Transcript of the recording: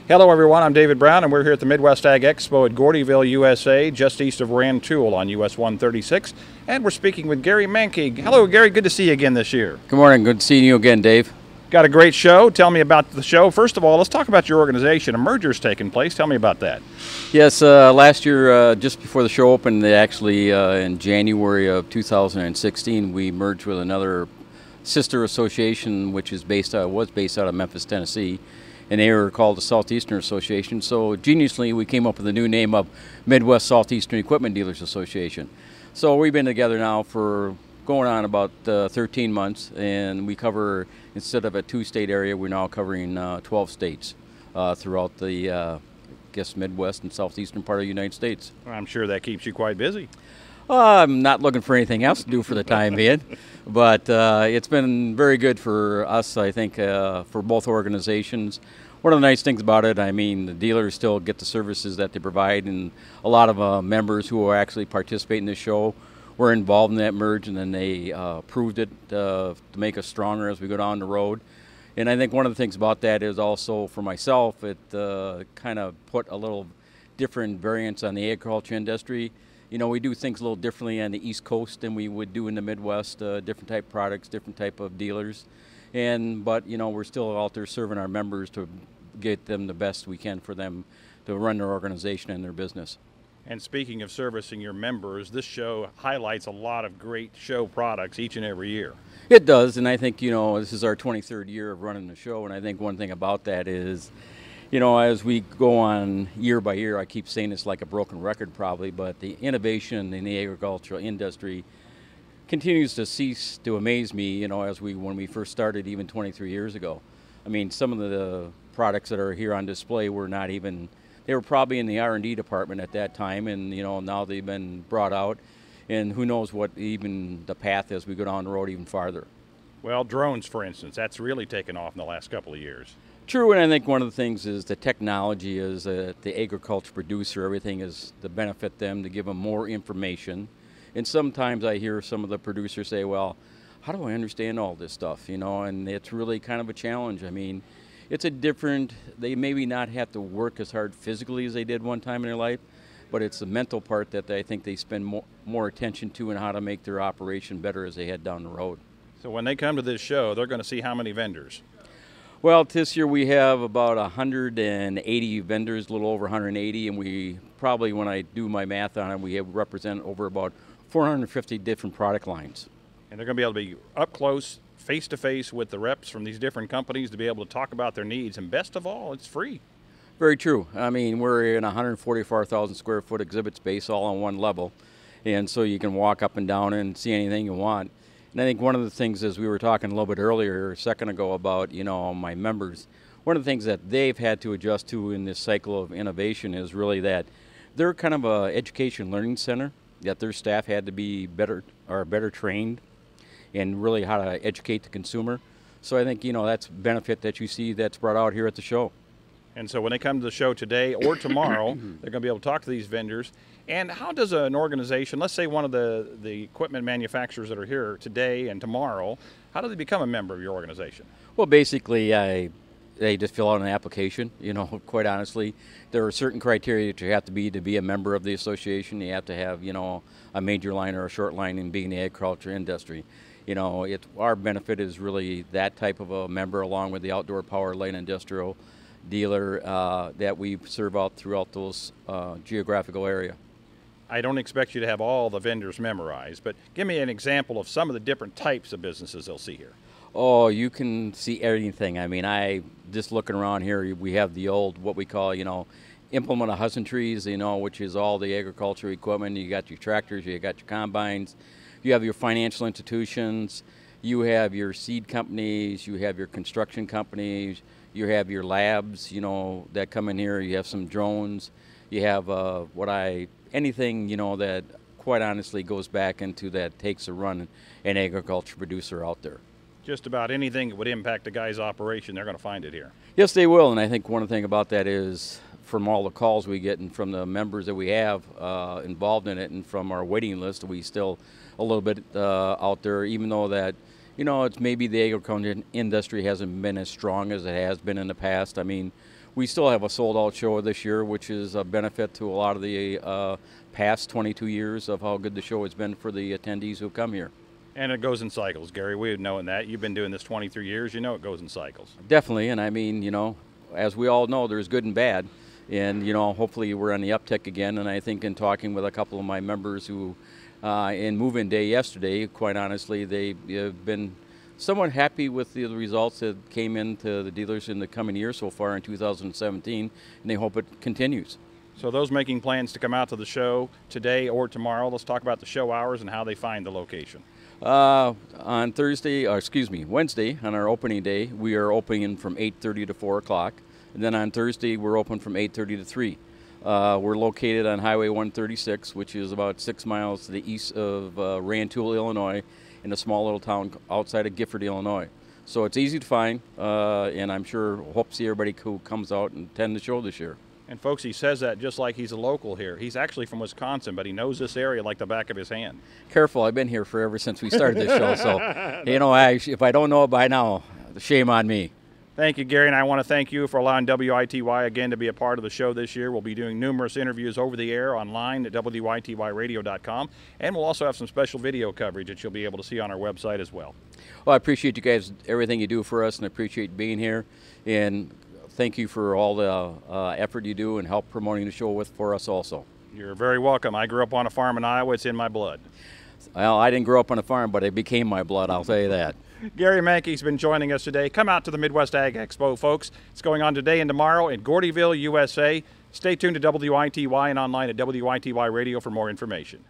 Hello everyone, I'm David Brown and we're here at the Midwest Ag Expo at Gordyville, USA, just east of Rantoul on US 136. And we're speaking with Gary Mankey. Hello Gary, good to see you again this year. Good morning, good seeing you again, Dave. Got a great show. Tell me about the show. First of all, let's talk about your organization. A merger's taking place. Tell me about that. Yes, last year, just before the show opened, actually in January of 2016, we merged with another sister association, which was based out of Memphis, Tennessee, and they were called the Southeastern Association. So geniusly, we came up with a new name of Midwest Southeastern Equipment Dealers Association. So we've been together now for going on about 13 months, and we cover, instead of a 2-state area, we're now covering 12 states throughout the Midwest and southeastern part of the United States. I'm sure that keeps you quite busy. I'm not looking for anything else to do for the time being, but it's been very good for us, I think, for both organizations. One of the nice things about it, I mean, the dealers still get the services that they provide, and a lot of members who are actually participating in this show were involved in that merge, and then they proved it to make us stronger as we go down the road. And I think one of the things about that is also for myself, it kind of put a little different variance on the agriculture industry. You know, we do things a little differently on the East Coast than we would do in the Midwest, different type of products, different type of dealers. But, you know, we're still out there serving our members to get them the best we can for them to run their organization and their business. And speaking of servicing your members, this show highlights a lot of great show products each and every year. It does, and I think, you know, this is our 23rd year of running the show, and I think one thing about that is, you know, as we go on year by year, I keep saying this like a broken record probably, but the innovation in the agricultural industry continues to cease to amaze me, you know, when we first started even 23 years ago. I mean, some of the products that are here on display were not even, they were probably in the R&D department at that time, and, you know, now they've been brought out, and who knows what even the path as we go down the road even farther. Well, drones, for instance, that's really taken off in the last couple of years. True, and I think one of the things is the technology is the agriculture producer, everything is to benefit them, to give them more information. And sometimes I hear some of the producers say, well, how do I understand all this stuff, you know, and it's really kind of a challenge. I mean, it's a different, they maybe not have to work as hard physically as they did one time in their life, but it's the mental part that I think they spend more attention to and how to make their operation better as they head down the road. So when they come to this show, they're going to see how many vendors? Well, this year we have about 180 vendors, a little over 180, and we probably, when I do my math on it, we have represent over about 450 different product lines. And they're going to be able to be up close, face-to-face with the reps from these different companies to be able to talk about their needs. And best of all, it's free. Very true. I mean, we're in a 144,000 square foot exhibit space all on one level. And so you can walk up and down and see anything you want. And I think one of the things, as we were talking a little bit earlier, a second ago, about, you know, my members, one of the things that they've had to adjust to in this cycle of innovation is really that they're kind of a education learning center, that their staff had to be better trained and really how to educate the consumer. So I think, you know, that's a benefit that you see that's brought out here at the show. And so when they come to the show today or tomorrow, they're going to be able to talk to these vendors. And how does an organization, let's say one of the equipment manufacturers that are here today and tomorrow, how do they become a member of your organization? Well, basically, they just fill out an application. You know, quite honestly, there are certain criteria that you have to be a member of the association. You have to have, you know, a major line or a short line in being in the agriculture industry. You know, our benefit is really that type of a member, along with the outdoor power, light industrial dealer that we serve out throughout those geographical area. I don't expect you to have all the vendors memorized, but give me an example of some of the different types of businesses they'll see here. Oh, you can see everything. I mean, just looking around here, we have the old, what we call, you know, implement of husbandries, you know, which is all the agriculture equipment. You got your tractors, you got your combines, you have your financial institutions, you have your seed companies, you have your construction companies, you have your labs, you know, that come in here. You have some drones. You have anything, you know, that quite honestly goes back into that takes a run an agriculture producer out there. Just about anything that would impact a guy's operation, they're going to find it here. Yes, they will, and I think one thing about that is from all the calls we get and from the members that we have involved in it and from our waiting list, we still a little bit out there, even though that, you know, it's maybe the agriculture industry hasn't been as strong as it has been in the past. I mean, We still have a sold-out show this year, which is a benefit to a lot of the past 22 years of how good the show has been for the attendees who come here. And it goes in cycles, Gary. We've known that. You've been doing this 23 years. You know it goes in cycles. Definitely, and I mean, you know, as we all know, there's good and bad. And, you know, hopefully we're on the uptick again. And I think in talking with a couple of my members who, in move-in day yesterday, quite honestly, they've been somewhat happy with the results that came into the dealers in the coming year so far in 2017, and they hope it continues. So those making plans to come out to the show today or tomorrow, let's talk about the show hours and how they find the location. On Wednesday, on our opening day, we are opening from 8:30 to 4 o'clock. And then on Thursday, we're open from 8:30 to 3. We're located on Highway 136, which is about 6 miles to the east of Rantoul, Illinois, in a small little town outside of Gifford, Illinois. So it's easy to find, and I'm sure hope to see everybody who comes out and attend the show this year. And folks, he says that just like he's a local here. He's actually from Wisconsin, but he knows this area like the back of his hand. Careful, I've been here forever since we started this show, so you know, if I don't know it by now, shame on me. Thank you, Gary, and I want to thank you for allowing WITY again to be a part of the show this year. We'll be doing numerous interviews over the air online at WITYradio.com, and we'll also have some special video coverage that you'll be able to see on our website as well. Well, I appreciate you guys, everything you do for us, and I appreciate being here, and thank you for all the effort you do and help promoting the show for us also. You're very welcome. I grew up on a farm in Iowa. It's in my blood. Well, I didn't grow up on a farm, but it became my blood, I'll tell you that. Gary Mankey's been joining us today. Come out to the Midwest Ag Expo, folks. It's going on today and tomorrow in Gordyville, USA. Stay tuned to WITY and online at WITY Radio for more information.